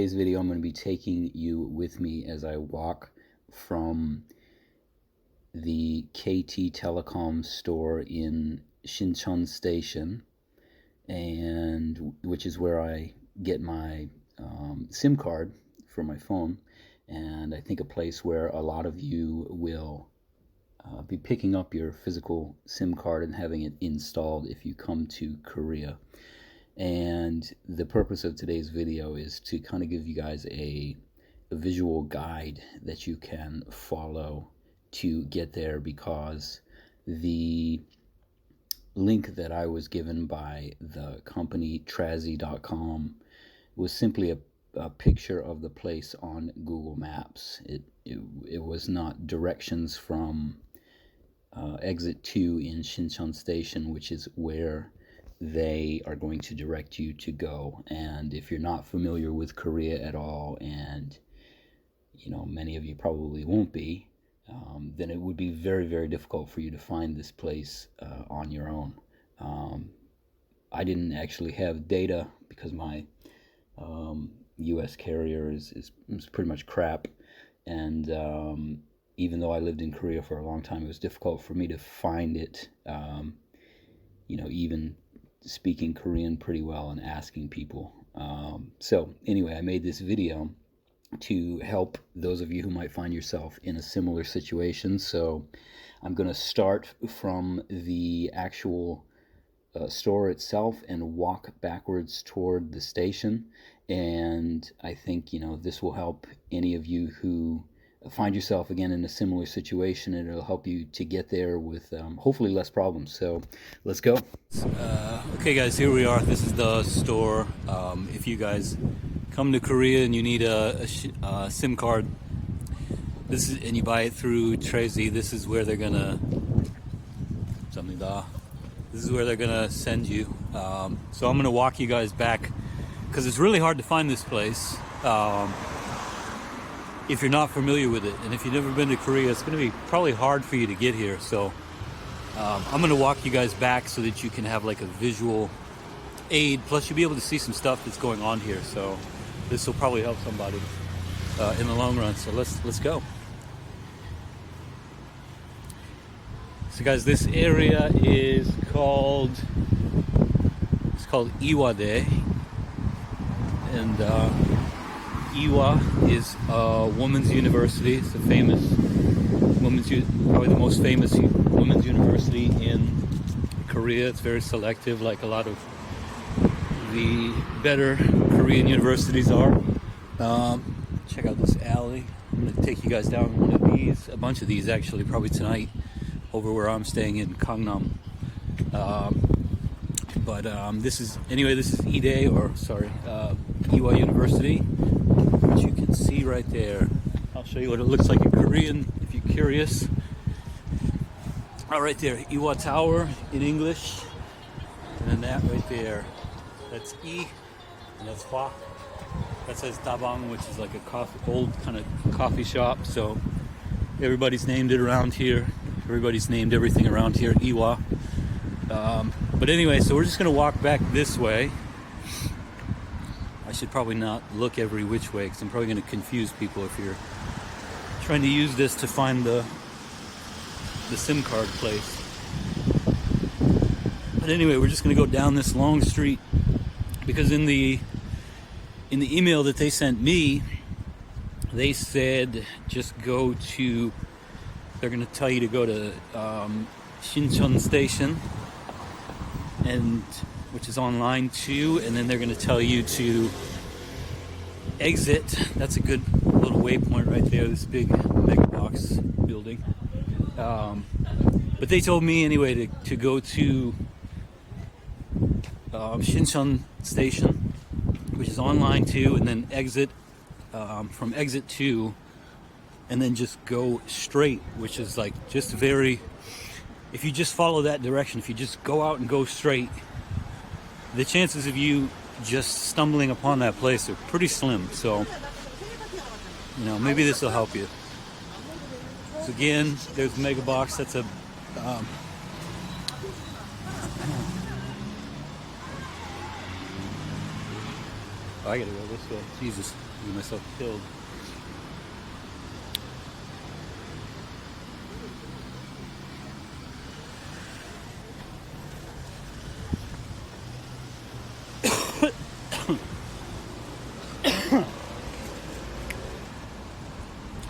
Today's video, I'm going to be taking you with me as I walk from the KT Telecom store in Sinchon Station, and which is where I get my SIM card for my phone, and I think a place where a lot of you will be picking up your physical SIM card and having it installed if you come to Korea. And the purpose of today's video is to kind of give you guys a visual guide that you can follow to get there, because the link that I was given by the company Trazi.com was simply a picture of the place on Google Maps. It was not directions from exit 2 in Sinchon Station, which is where they are going to direct you to go. And if you're not familiar with Korea at all, and you know, many of you probably won't be, then it would be very, very difficult for you to find this place on your own. I didn't actually have data because my US carrier is pretty much crap, and even though I lived in Korea for a long time, it was difficult for me to find it, you know, even speaking Korean pretty well and asking people. So anyway, I made this video to help those of you who might find yourself in a similar situation. So I'm going to start from the actual store itself and walk backwards toward the station, and I think, you know, this will help any of you who find yourself again in a similar situation, and it'll help you to get there with hopefully less problems. So let's go. Okay guys, here we are. This is the store. If you guys come to Korea and you need a SIM card, and you buy it through Trazi, this is where they're gonna send you. So I'm gonna walk you guys back, because it's really hard to find this place if you're not familiar with it, and if you've never been to Korea, it's going to be probably hard for you to get here. So I'm going to walk you guys back so that you can have like a visual aid, plus you'll be able to see some stuff that's going on here. So this will probably help somebody in the long run. So let's go. So guys, this area is called Iwade, and Iwa is a women's university. It's a famous probably the most famous women's university in Korea. It's very selective, like a lot of the better Korean universities are. Check out this alley. I'm going to take you guys down one of these, a bunch of these actually, probably tonight, over where I'm staying in Gangnam. This is Ide, or sorry, Iwa University, which you can see right there. I'll show you what it looks like in Korean if you're curious. Right there, Iwa Tower in English, and then that right there, that's I, and that's Hwa. That says Dabang, which is like a old kind of coffee shop. So everybody's named it around here. Everybody's named everything around here Iwa. But anyway, so we're just going to walk back this way. I should probably not look every which way, because I'm probably going to confuse people if you're trying to use this to find the SIM card place. But anyway, we're just going to go down this long street, because in the email that they sent me, they said they're going to tell you to go to Sinchon Station, and which is on line 2, and then they're going to tell you to exit. That's a good little waypoint right there, this big Megabox building. But they told me anyway to go to Sinchon Station, which is on line 2, and then exit from exit 2, and then just go straight, which is like just if you just follow that direction, if you just go out and go straight, the chances of you just stumbling upon that place are pretty slim. So, you know, maybe this will help you. So again, there's Megabox. That's a I gotta go this way. Jesus. Get myself killed.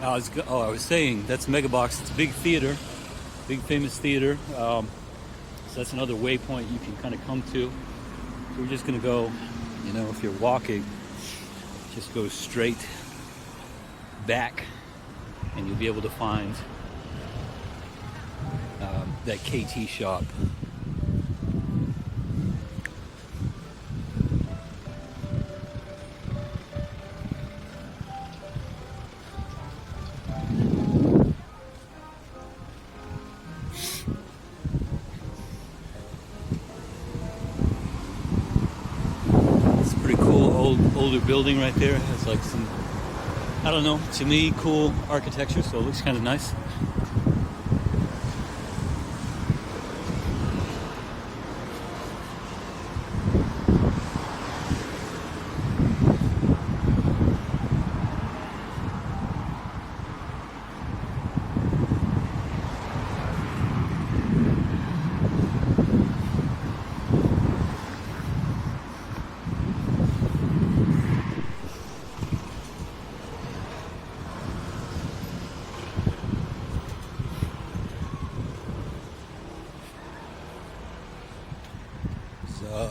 I was saying that's Megabox. It's a big theater, big famous theater. So that's another waypoint you can kind of come to. So we're just gonna go, you know, if you're walking, just go straight back, and you'll be able to find that KT shop. Older building right there. It's like some, I don't know, to me, cool architecture, so it looks kind of nice.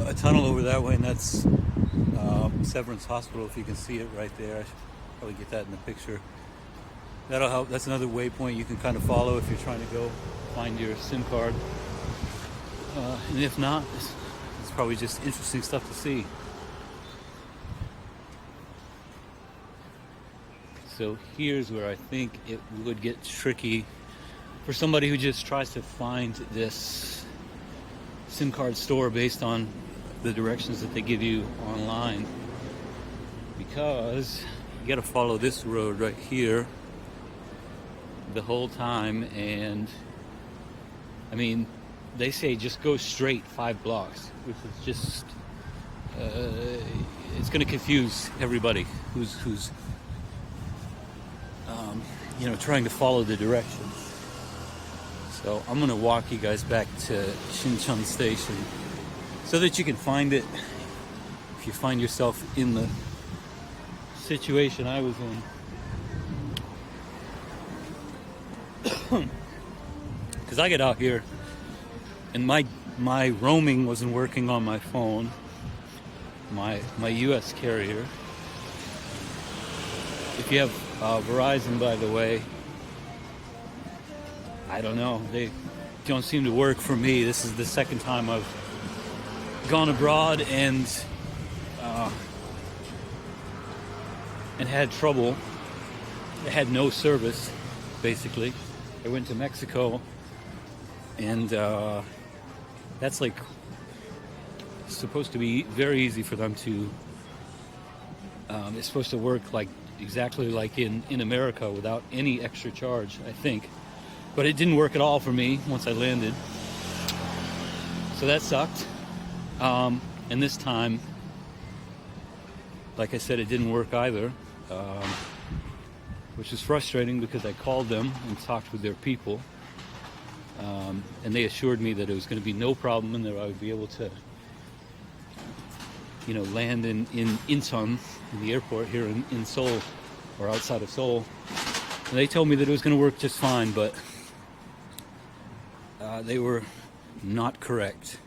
A tunnel over that way, and that's Severance Hospital, if you can see it right there. I should probably get that in the picture. That'll help. That's another waypoint you can kind of follow if you're trying to go find your SIM card. And if not, it's probably just interesting stuff to see. So here's where I think it would get tricky for somebody who just tries to find this SIM card store based on the directions that they give you online, because you got to follow this road right here the whole time. And I mean, they say just go straight 5 blocks, which is just it's going to confuse everybody who's you know, trying to follow the directions. So I'm going to walk you guys back to Sinchon Station so that you can find it if you find yourself in the situation I was in. Because I get out here and my roaming wasn't working on my phone, my US carrier. If you have Verizon, by the way, I don't know, they don't seem to work for me. This is the second time I've gone abroad and had trouble. It had no service, basically. I went to Mexico, and that's like supposed to be very easy for them to. It's supposed to work like exactly like in America without any extra charge, I think. But it didn't work at all for me once I landed. So that sucked. And this time, like I said, it didn't work either. Which is frustrating because I called them and talked with their people. And they assured me that it was going to be no problem and that I would be able to, you know, land in Incheon, in the airport here in Seoul, or outside of Seoul. And they told me that it was going to work just fine, but they were not correct.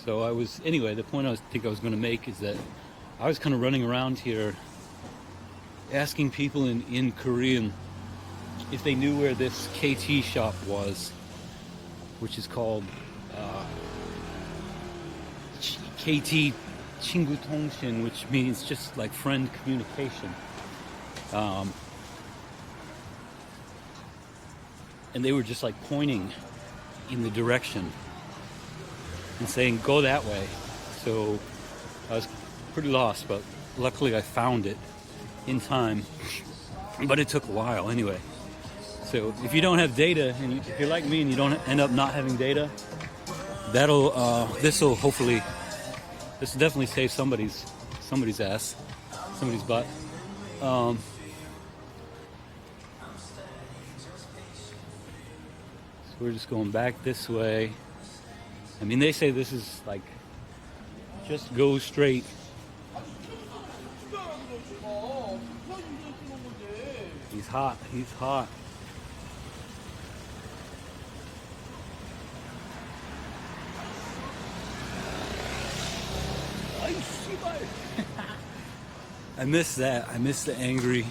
So anyway, the point I think I was going to make is that I was kind of running around here asking people in Korean if they knew where this KT shop was, which is called KT 친구 통신, which means just like friend communication. And they were just like pointing in the direction and saying, go that way. So I was pretty lost, but luckily I found it in time. But it took a while anyway. So if you don't have data, and if you're like me and you don't end up not having data, this will definitely save somebody's somebody's ass, somebody's butt. So we're just going back this way. I mean, they say this is like, just go straight. He's hot, he's hot. I miss that. I miss the angry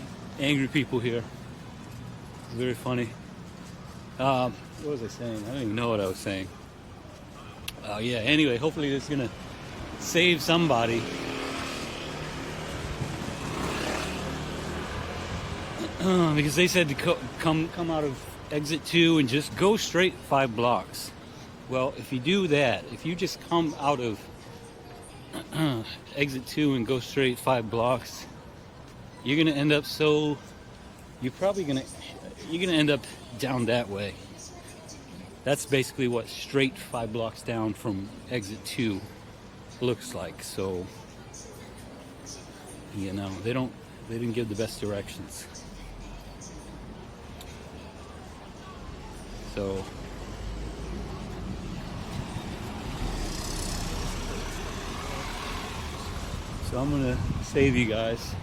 people here. It's very funny. What was I saying? I don't even know what I was saying. Yeah, anyway, hopefully this is gonna save somebody. Because they said to come out of exit 2 and just go straight 5 blocks. Well, if you do that, if you just come out of exit 2 and go straight 5 blocks, you're gonna end up you're gonna end up down that way. That's basically what straight 5 blocks down from exit 2 looks like. So, you know, they didn't give the best directions. So I'm gonna save you guys.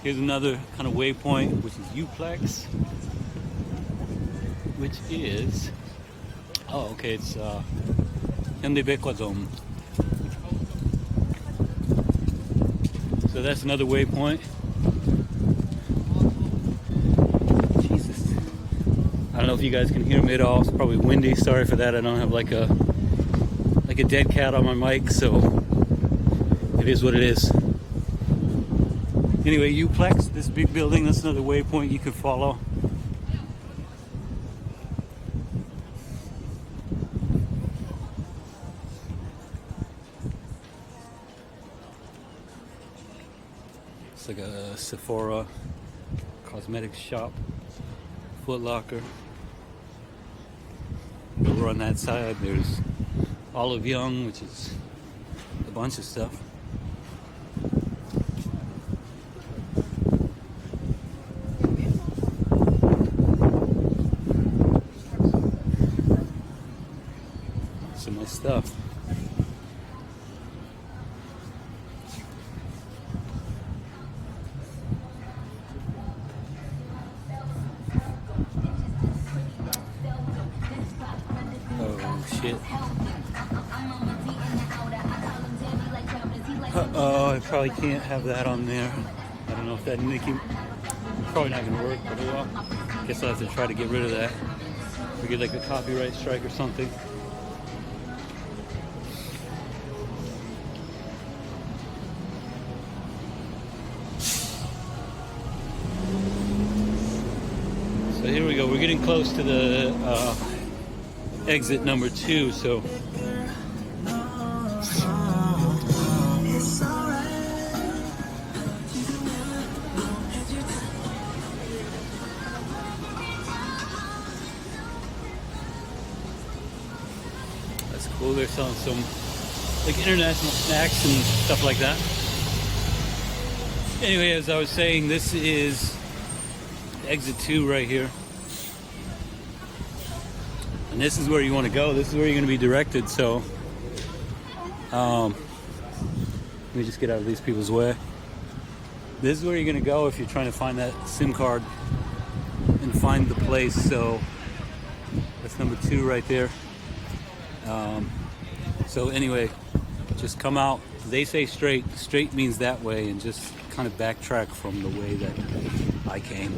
Here's another kind of waypoint, which is U-Plex, which is, oh, okay, it's Hyundai. So that's another waypoint. Jesus, I don't know if you guys can hear me at all. It's probably windy. Sorry for that. I don't have like a dead cat on my mic, so it is what it is. Anyway, U-Plex, this big building, that's another waypoint you could follow. It's like a Sephora, cosmetics shop, Foot Locker. Over on that side, there's Olive Young, which is a bunch of stuff. Some nice stuff. Oh shit. Oh, I probably can't have that on there. I don't know if that probably not gonna work, but well, guess I'll have to try to get rid of that. We get like a copyright strike or something. So here we go. We're getting close to the exit number 2. So. That's cool. They're selling some like international snacks and stuff like that. Anyway, as I was saying, this is exit 2 right here. And this is where you want to go. This is where you're going to be directed. So, let me just get out of these people's way. This is where you're going to go if you're trying to find that SIM card and find the place. So, that's number 2 right there. So anyway, just come out. They say straight. Straight means that way, and just kind of backtrack from the way that I came.